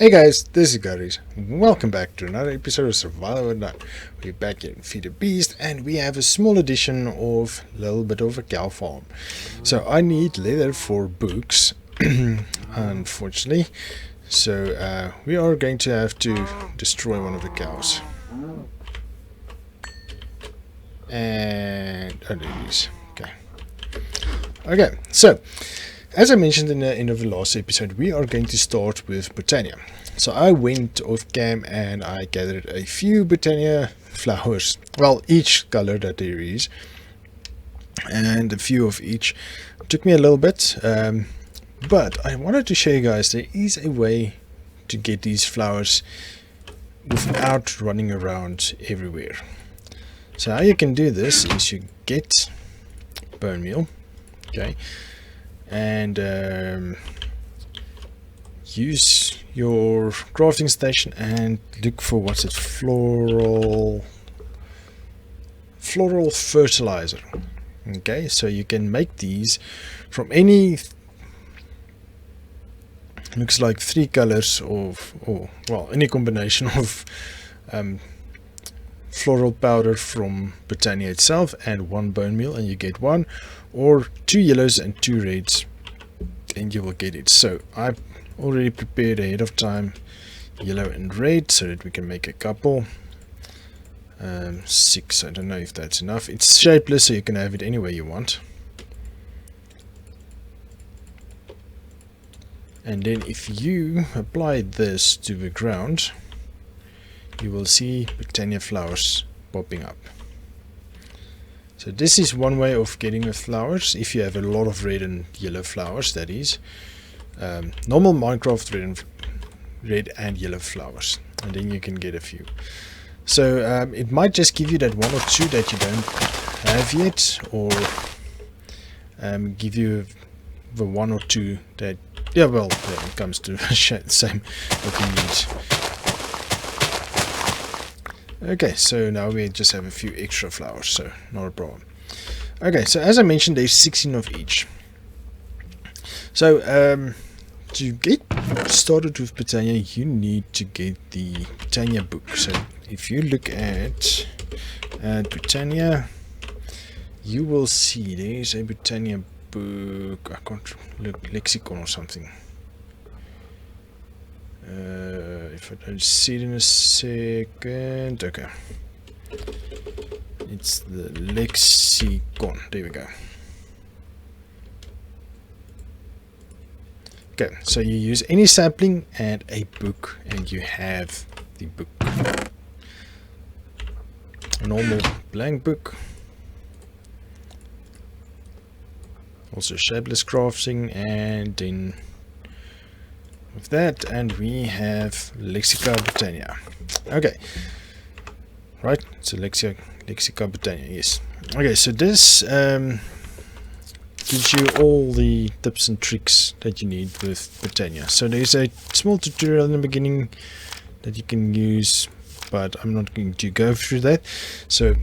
Hey guys, this is Garies. Welcome back to another episode of Survival at Night. We're back in Feed the Beast and we have a small edition of a little bit of a cow farm. So I need leather for books, unfortunately. So we are going to have to destroy one of the cows. And oh, there it is. Okay, so as I mentioned in the end of the last episode, we are going to start with Botania. So I went off cam and I gathered a few Botania flowers. Well, each color that there is. And a few of each. It took me a little bit. But I wanted to show you guys there is a way to get these flowers without running around everywhere. So how you can do this is you get bone meal. Okay. And use your crafting station and look for what's it, floral fertilizer. Okay, so you can make these from any, looks like 3 colors of, or well, any combination of floral powder from Botania itself and 1 bone meal, and you get 1, or 2 yellows and 2 reds, and you will get it. So I've already prepared ahead of time yellow and red so that we can make a couple. 6, I don't know if that's enough. It's shapeless, so you can have it any way you want. And then if you apply this to the ground, you will see Botania flowers popping up. So this is one way of getting the flowers, if you have a lot of red and yellow flowers, that is. Normal Minecraft red and yellow flowers, and then you can get a few. So it might just give you that 1 or 2 that you don't have yet, or give you the 1 or 2 that, yeah, well, when it comes to the same what you need. Okay, so now we just have a few extra flowers, so not a problem. Okay, so as I mentioned, there's 16 of each. So to get started with Botania, you need to get the Botania book. So if you look at Botania, you will see there's a Botania book. I can't look, lexicon or something. If I don't see it in a second, okay. It's the lexicon. There we go. Okay, so you use any sapling and a book, and you have the book. A normal blank book. Also shapeless crafting, and then with that, and we have Lexica Botania. Okay, right, so Lexica Botania, yes. Okay, so this gives you all the tips and tricks that you need with Botania. So there's a small tutorial in the beginning that you can use, but I'm not going to go through that. So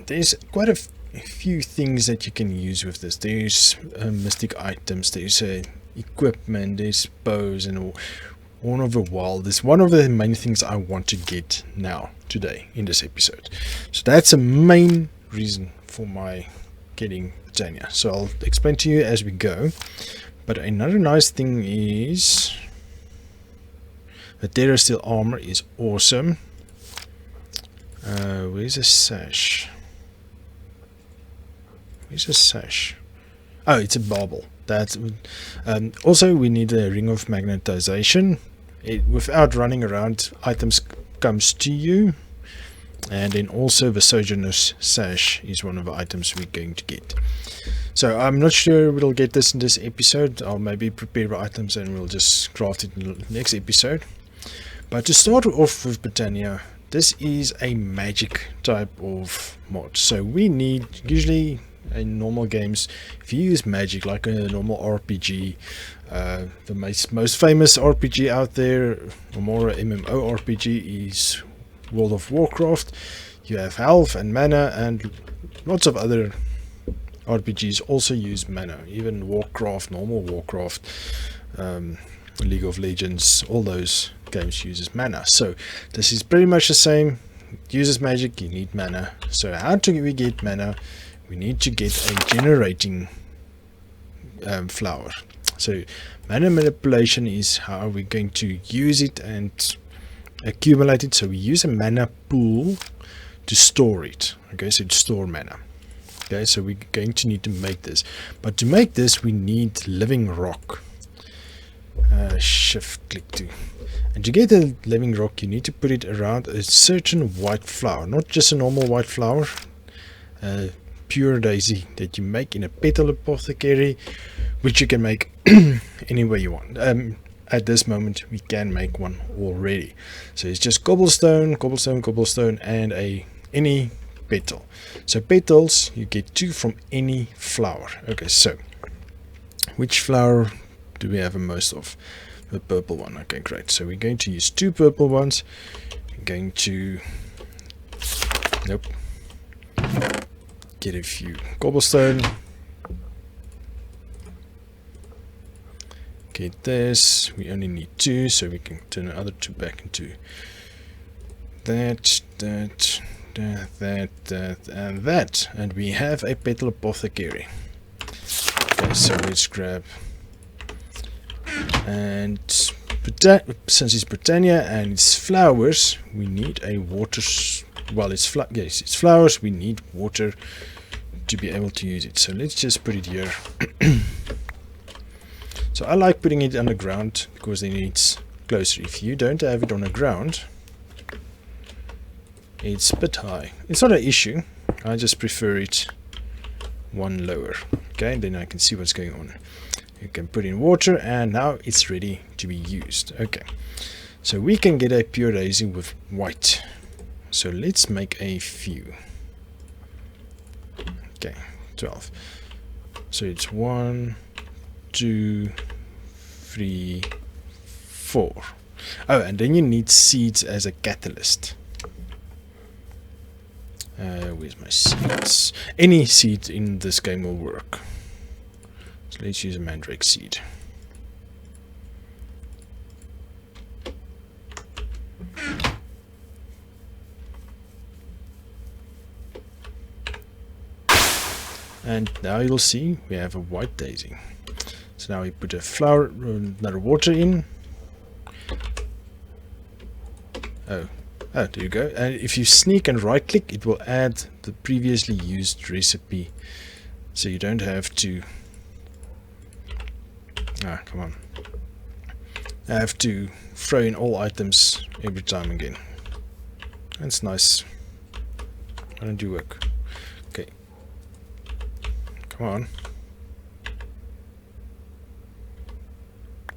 there's quite a few things that you can use with this. There's mystic items, there's equipment, there's bows, and one of the wild is one of the main things I want to get now today in this episode. So that's a main reason for my getting Botania. So I'll explain to you as we go. But another nice thing is the Terra Steel armor is awesome. Where's a sash? Where's a sash? Oh, it's a bauble. That's also we need a ring of magnetization. Without running around, items comes to you. And then also the Sojourner's Sash is one of the items we're going to get. So I'm not sure we'll get this in this episode. I'll maybe prepare the items and we'll just craft it in the next episode. But to start off with Botania, this is a magic type of mod. So we need, usually in normal games, if you use magic like a normal RPG, the most famous RPG out there, or more MMO RPG, is World of Warcraft. You have health and mana, and lots of other RPGs also use mana. Even Warcraft, normal Warcraft, League of Legends, all those games uses mana. So this is pretty much the same. It uses magic, you need mana. So how do we get mana? We need to get a generating flower. So mana manipulation is how we're going to use it and accumulate it. So we use a mana pool to store it. Okay, so to store mana. Okay, so we're going to need to make this. But to make this, we need living rock. Shift click to. And to get the living rock, you need to put it around a certain white flower. Not just a normal white flower. Pure daisy that you make in a petal apothecary, which you can make any way you want. At this moment we can make one already, so it's just cobblestone, cobblestone, cobblestone, and any petal. So petals you get 2 from any flower. Okay, so which flower do we have the most of? The purple one. Okay, great. So we're going to use 2 purple ones. We're going to get a few cobblestone. Get this. We only need 2, so we can turn the other 2 back into that, and that. And we have a petal apothecary. Okay, so let's grab, and since it's Botania and it's flowers, we need a water. Well, it's flowers. We need water to be able to use it. So let's just put it here. So I like putting it underground because then it's closer. If you don't have it on the ground, it's a bit high. It's not an issue. I just prefer it one lower. Okay, then I can see what's going on. You can put in water, and now it's ready to be used. Okay, so we can get a pure daisy with white. So let's make a few. Okay, 12. So it's 1, 2, 3, 4. Oh, and then you need seeds as a catalyst. Where's my seeds? Any seed in this game will work. So let's use a mandrake seed. And now you'll see we have a white daisy. So now we put a flower, another water in. Oh, there you go. And if you sneak and right click, it will add the previously used recipe. So you don't have to... come on. I have to throw in all items every time again. That's nice. Why don't you work? Okay. Come on.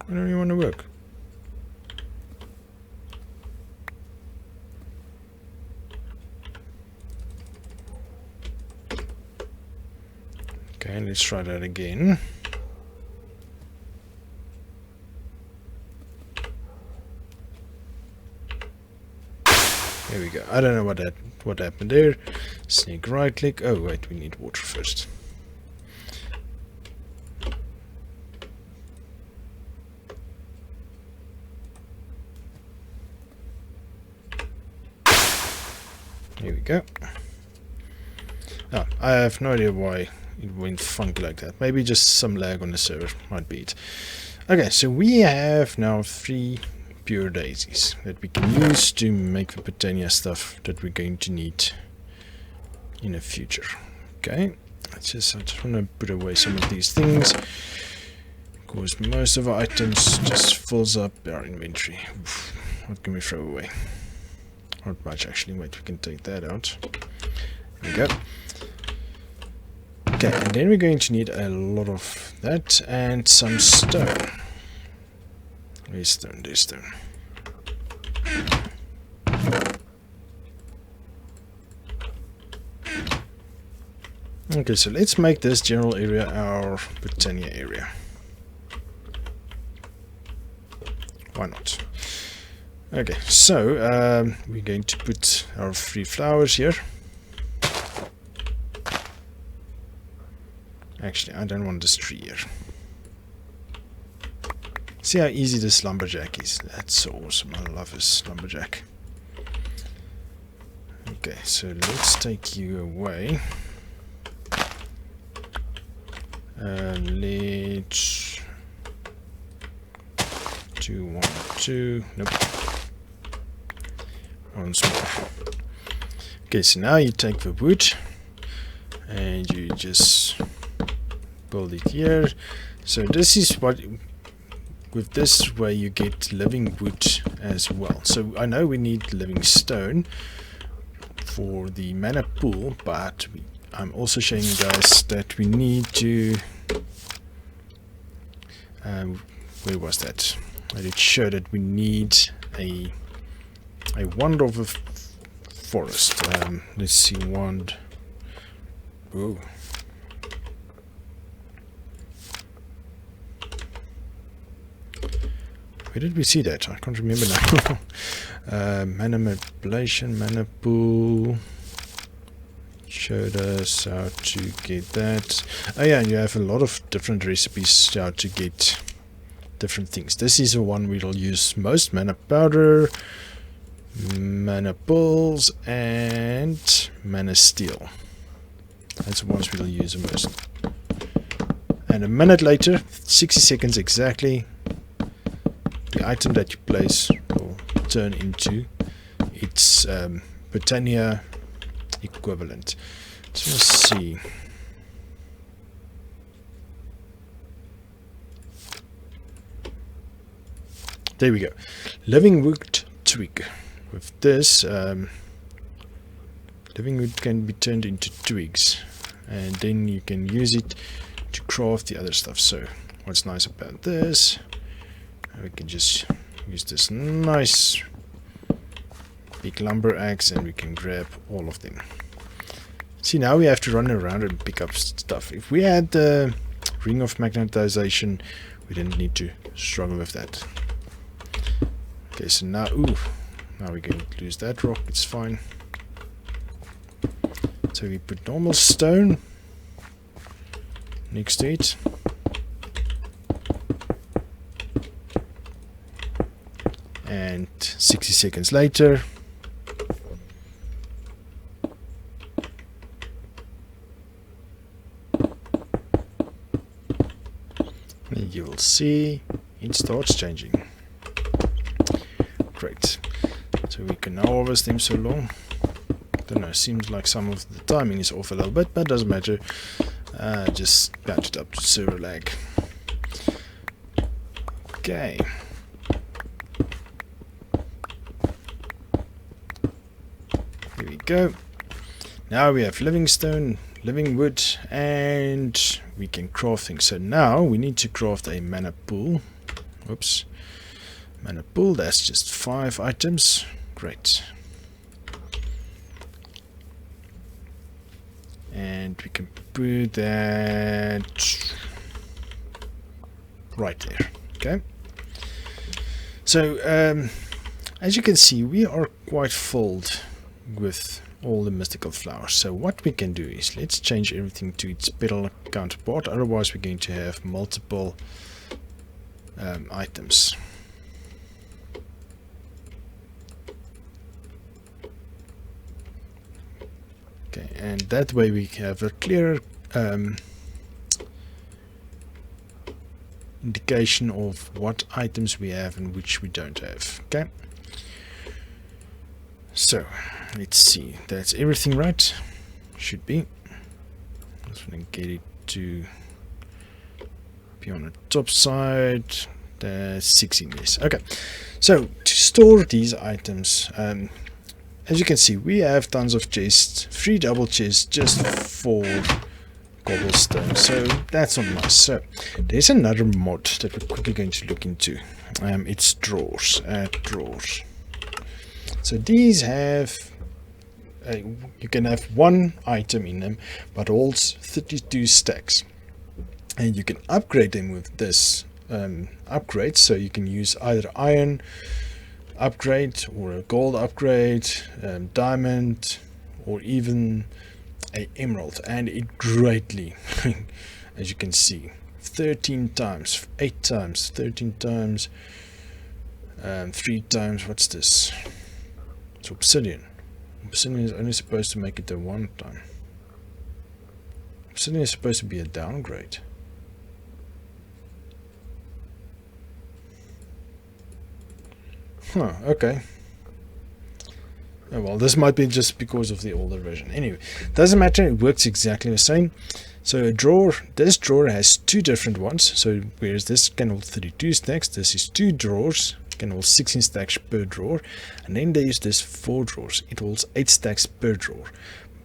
Why don't you want to work? Okay, let's try that again. There we go. I don't know what happened there. Sneak right click. Oh wait, we need water first. Here we go. Oh, I have no idea why it went funky like that. Maybe just some lag on the server might be it. Okay, so we have now 3 pure daisies that we can use to make the Botania stuff that we're going to need in the future. Okay, I just want to put away some of these things because most of our items just fills up our inventory. Oof, what can we throw away? Not much actually. Wait, we can take that out. There we go. Okay, and then we're going to need a lot of that and some stone. Where's stone? There's stone. Okay, so let's make this general area our Botania area. Why not? Okay, so we're going to put our 3 flowers here. Actually, I don't want this tree here. See how easy this lumberjack is. That's awesome. I love this lumberjack. Okay, so let's take you away. Let's do 1, 2. Nope. Once more. Okay, so now you take the wood and you just build it here. So this is what, with this way you get living wood as well. So I know we need living stone for the mana pool, but I'm also showing you guys that we need to where was that? I did show that we need a wand of a forest. Let's see, wand. Oh. Where did we see that? I can't remember now. Mana manipulation, mana pool. Showed us how to get that. Oh yeah, you have a lot of different recipes how to get different things. This is the one we'll use most. Mana powder, mana pulls, and mana steel. That's the ones we'll use the most. And a minute later, 60 seconds exactly, the item that you place will turn into its Botania equivalent. So let's see. There we go. Living wood twig. With this, living wood can be turned into twigs, and then you can use it to craft the other stuff. So what's nice about this, we can just use this nice big lumber axe and we can grab all of them. See, now we have to run around and pick up stuff. If we had the ring of magnetization, we didn't need to struggle with that. Okay, so now, now we're going to lose that rock. It's fine. So we put normal stone next to it. And 60 seconds later, you will see it starts changing. Great. So we can now harvest them so long. Don't know, seems like some of the timing is off a little bit, but doesn't matter. Just patch it up to server lag. Okay. Here we go. Now we have living stone, living wood, and we can craft things. So now we need to craft a mana pool. Oops. Mana pool, that's just 5 items. Great. And we can put that right there. Okay. So as you can see, we are quite full with all the mystical flowers. So what we can do is let's change everything to its petal counterpart, otherwise we're going to have multiple items. Okay, and that way we have a clearer indication of what items we have and which we don't have. Okay, so let's see, that's everything right, should be. Just want to get it to be on the top side. That's 16 years. Okay, so to store these items, as you can see, we have tons of chests, 3 double chests just for cobblestone, so that's not nice. So there's another mod that we're quickly going to look into. It's drawers. Drawers. So these have you can have 1 item in them, but holds 32 stacks, and you can upgrade them with this upgrade. So you can use either iron upgrade or a gold upgrade, diamond, or even a emerald, and it greatly as you can see, 13 times, 8 times, 13 times, 3 times. What's this? It's obsidian. Obsidian is only supposed to make it a 1 time. Obsidian is supposed to be a downgrade. Huh, okay. Oh, well, this might be just because of the older version. Anyway, doesn't matter, it works exactly the same. So a drawer, this drawer has 2 different ones. So whereas this can hold 32 stacks, this is 2 drawers, can hold 16 stacks per drawer. And then there's this 4 drawers, it holds 8 stacks per drawer.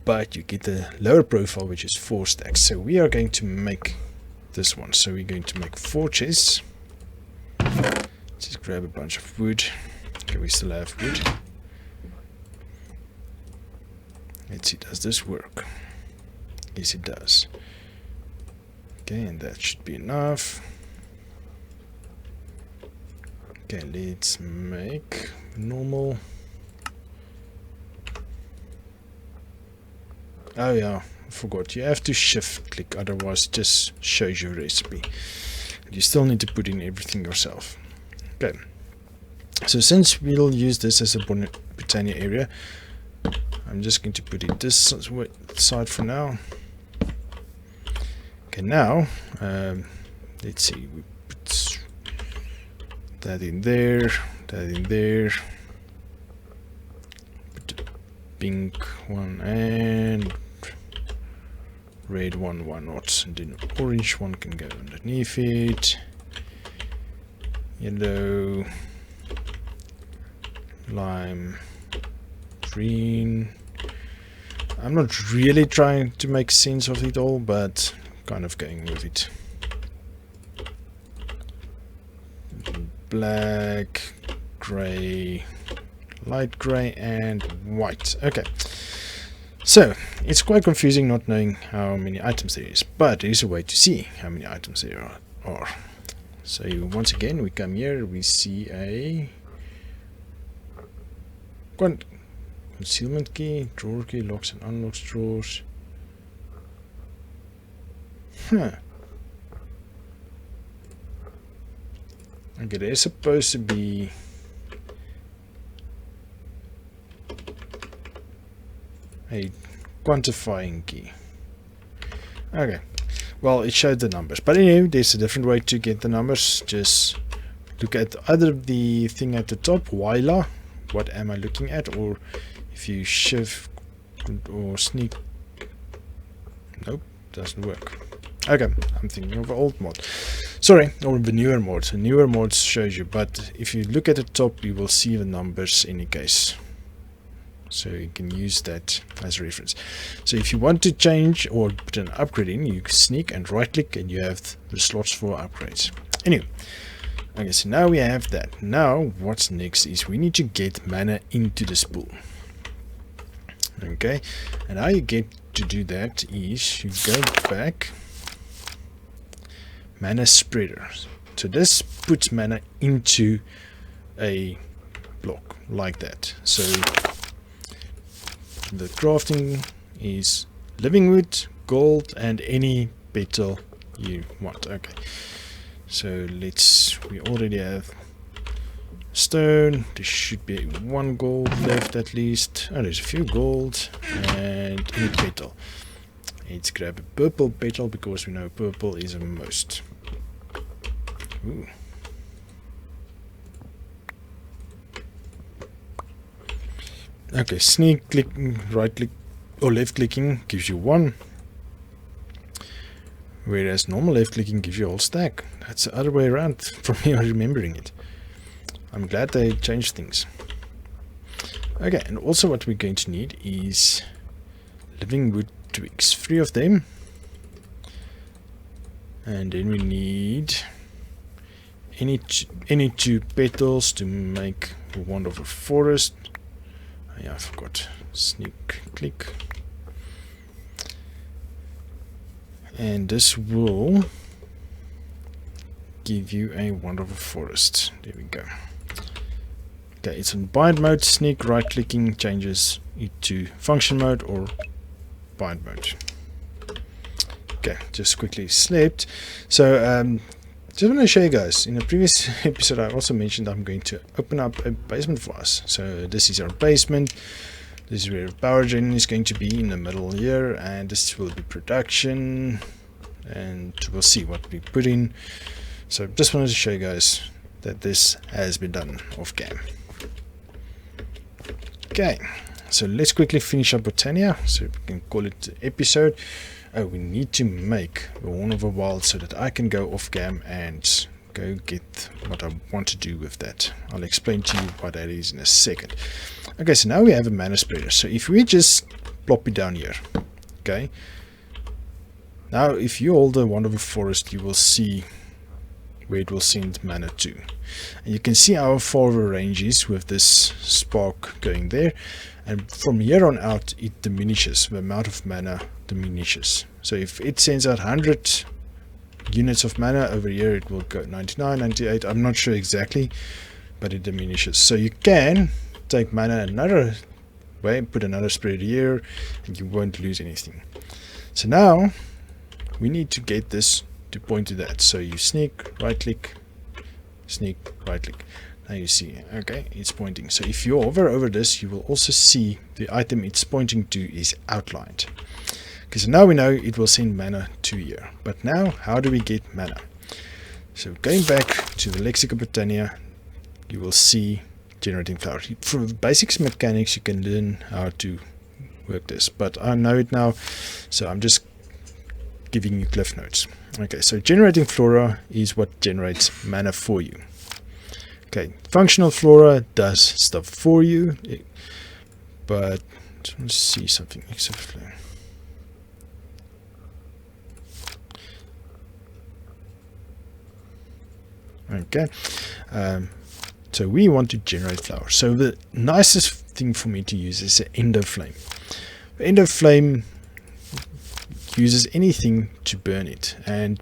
But you get the lower profile, which is 4 stacks. So we are going to make this one. So we're going to make 4 chests. Just grab a bunch of wood. Okay, we still have wood. Let's see, does this work? Yes, it does. Okay, and that should be enough. Okay, let's make normal. Oh yeah, I forgot. You have to shift click, otherwise it just shows you a recipe. You still need to put in everything yourself. Okay. So since we'll use this as a Botania area, I'm just going to put it this side for now. Okay, now let's see, we put that in there, that in there, put the pink one and red one, why not? And then orange one can go underneath it, yellow, lime, green. I'm not really trying to make sense of it all, but kind of going with it. Black, grey, light grey and white. Okay, so it's quite confusing not knowing how many items there is, but there is a way to see how many items there are. So once again we come here, we see a concealment key, drawer key, locks and unlocks drawers. Okay, there's supposed to be a quantifying key. Okay, well, it showed the numbers, but anyway, there's a different way to get the numbers. Just look at either the thing at the top, voila, what am I looking at, or if you shift or sneak, nope, doesn't work. Okay, I'm thinking of an old mod, sorry, or the newer mod. The newer mods shows you, but if you look at the top you will see the numbers in any case, so you can use that as a reference. So if you want to change or put an upgrade in, you sneak and right click and you have the slots for upgrades. Anyway, okay, so now we have that. Now what's next is we need to get mana into this pool. Okay, and how you get to do that is you go back, mana spreader. So this puts mana into a block like that. So the crafting is living wood, gold and any petal you want. Okay, so we already have stone. There should be 1 gold left at least. Oh, there's a few gold and any petal. Let's grab a purple petal because we know purple is a most. Ooh. Okay, sneak clicking, right click or left clicking gives you 1, whereas normal left clicking gives you a whole stack. That's the other way around from me remembering it. I'm glad they changed things. Okay, and also what we're going to need is living wood twigs, 3 of them, and then we need any 2 petals to make a wand of a forest. Oh, yeah, I forgot. Sneak click, and this will give you a wand of a forest. There we go. Okay, it's in bind mode. Sneak right clicking changes it to function mode or bind mode. Okay, just quickly slept. So just want to show you guys, in a previous episode I also mentioned I'm going to open up a basement for us. So this is our basement. This is where power gen is going to be in the middle here, and this will be production, and we'll see what we put in. So just wanted to show you guys that this has been done off cam. Okay, so let's quickly finish up Botania, so we can call it the episode. Oh, we need to make the Horn of the Wild so that I can go off cam and go get what I want to do with that. I'll explain to you what that is in a second. Okay, so now we have a mana spreader. So if we just plop it down here, okay. Now if you hold the Wand of the Forest, you will see where it will send mana to. And you can see how far the range is with this spark going there. And from here on out, it diminishes. The amount of mana diminishes. So if it sends out 100 units of mana, over here it will go 99, 98. I'm not sure exactly, but it diminishes. So you can take mana another way, put another spread here, and you won't lose anything. So now we need to get this to point to that. So you sneak, right click, sneak, right click. Now you see, okay, it's pointing. So if you hover over this, you will also see the item it's pointing to is outlined. Okay, so now we know it will send mana to here. But now, how do we get mana? So going back to the Lexicon Botania, you will see generating flowers. From the basics mechanics, you can learn how to work this. But I know it now, so I'm just giving you cliff notes. Okay, so generating flora is what generates mana for you. Okay, functional flora does stuff for you, but let's see something. Okay, so we want to generate flowers. So the nicest thing for me to use is the Ender Flame. The Ender Flame uses anything to burn it, and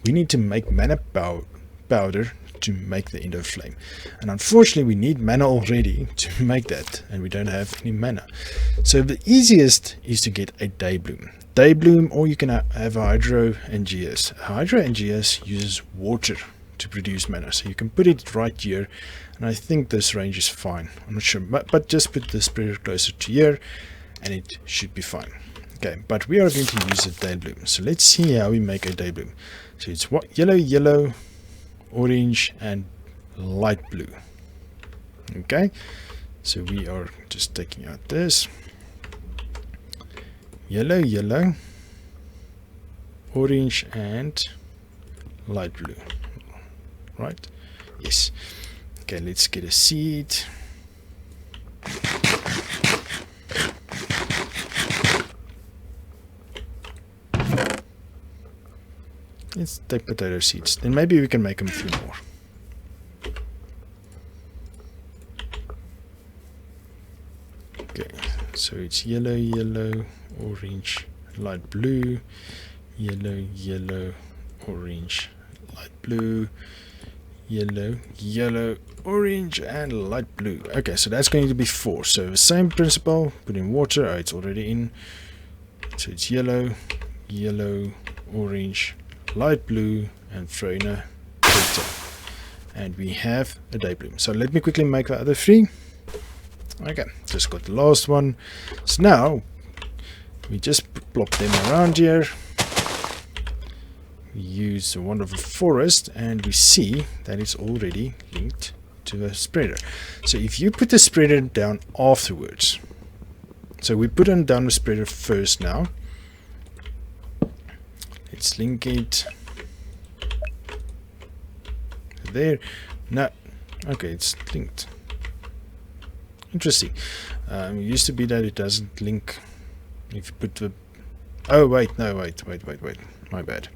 we need to make mana powder to make the Ender Flame, and unfortunately we need mana already to make that, and we don't have any mana. So the easiest is to get a day bloom, or you can have a Hydro NGS. A Hydro NGS uses water to produce mana, so you can put it right here, and I think this range is fine. I'm not sure, but just put the spreader closer to here and it should be fine. Okay, but we are going to use a day bloom, so let's see how we make a day bloom. So it's what yellow, orange and light blue. Okay, so we are just taking out this yellow, orange and light blue, right? Yes. Okay, let's get a seed. Let's take potato seeds. Then maybe we can make them a few more. Okay, so it's yellow, orange, light blue, yellow, orange, light blue, yellow, orange, and light blue. Okay, so that's going to be 4. So the same principle, put in water. Oh, it's already in. So it's yellow, orange, light blue, and throw in a filter, and we have a day bloom. So let me quickly make the other 3. Okay, just got the last one. So now we just plop them around here. We use the Wand of the Forest, and we see that it's already linked to the spreader. So if you put the spreader down afterwards, so we put down the spreader first now. Let's link it there. No, okay, it's linked. Interesting. It used to be that it doesn't link if you put the. Oh wait, no, wait. My bad.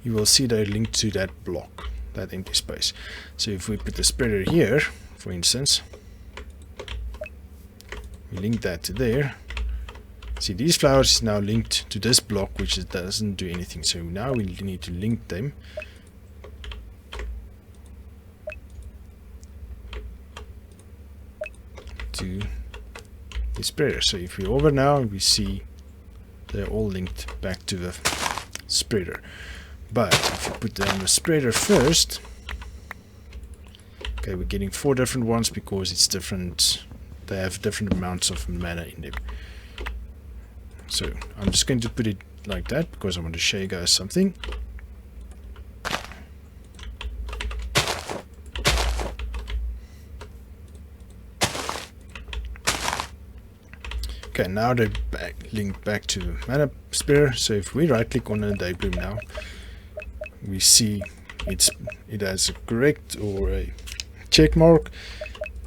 You will see they're linked to that block, that empty space. So if we put the spreader here, for instance, we link that to there. See, these flowers is now linked to this block, which doesn't do anything. So now we need to link them to the spreader. So if we hover now, we see they're all linked back to the spreader. But if you put down the spreader first, okay, we're getting 4 different ones because it's different. They have different amounts of mana in them. So I'm just going to put it like that because I want to show you guys something. Okay, now they're linked back to the mana spreader. So if we right click on the Daybloom now, we see it has a correct or a check mark,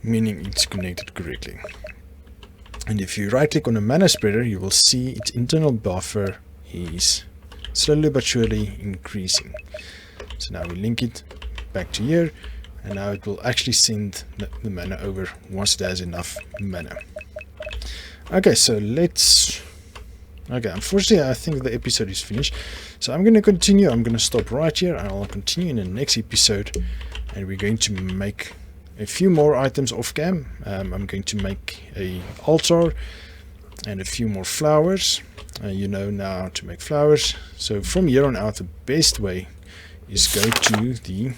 meaning it's connected correctly. And if you right click on the mana spreader, you will see its internal buffer is slowly but surely increasing. So now we link it back to here, and now it will actually send the mana over once it has enough mana. Okay, so let's... Okay, unfortunately I think the episode is finished, so I'm going to continue. I'm going to stop right here and I'll continue in the next episode, and we're going to make a few more items off cam. I'm going to make a altar and a few more flowers. You know now how to make flowers, so from here on out the best way is go to the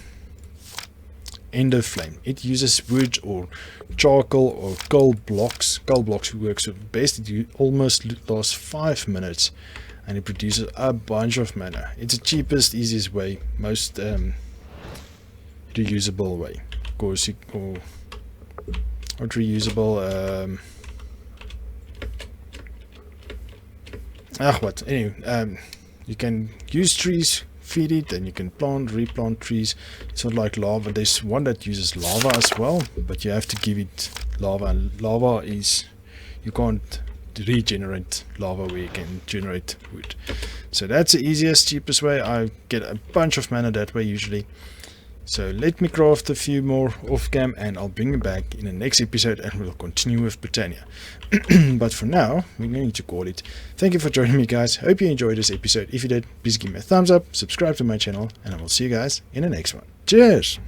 ender flame. It uses wood or charcoal or coal blocks. Coal blocks works with best. It almost lasts 5 minutes and it produces a bunch of mana. It's the cheapest, easiest way, most reusable way. Of course, or not reusable. Anyway, you can use trees, feed it, and you can replant trees. It's not like lava. There's one that uses lava as well, but you have to give it lava, and lava is, you can't regenerate lava where you can generate wood. So that's the easiest, cheapest way. I get a bunch of mana that way usually. So let me craft a few more off cam and I'll bring them back in the next episode and we'll continue with Botania. But for now, we're going to call it. Thank you for joining me, guys. Hope you enjoyed this episode. If you did, please give me a thumbs up, subscribe to my channel, and I will see you guys in the next one. Cheers!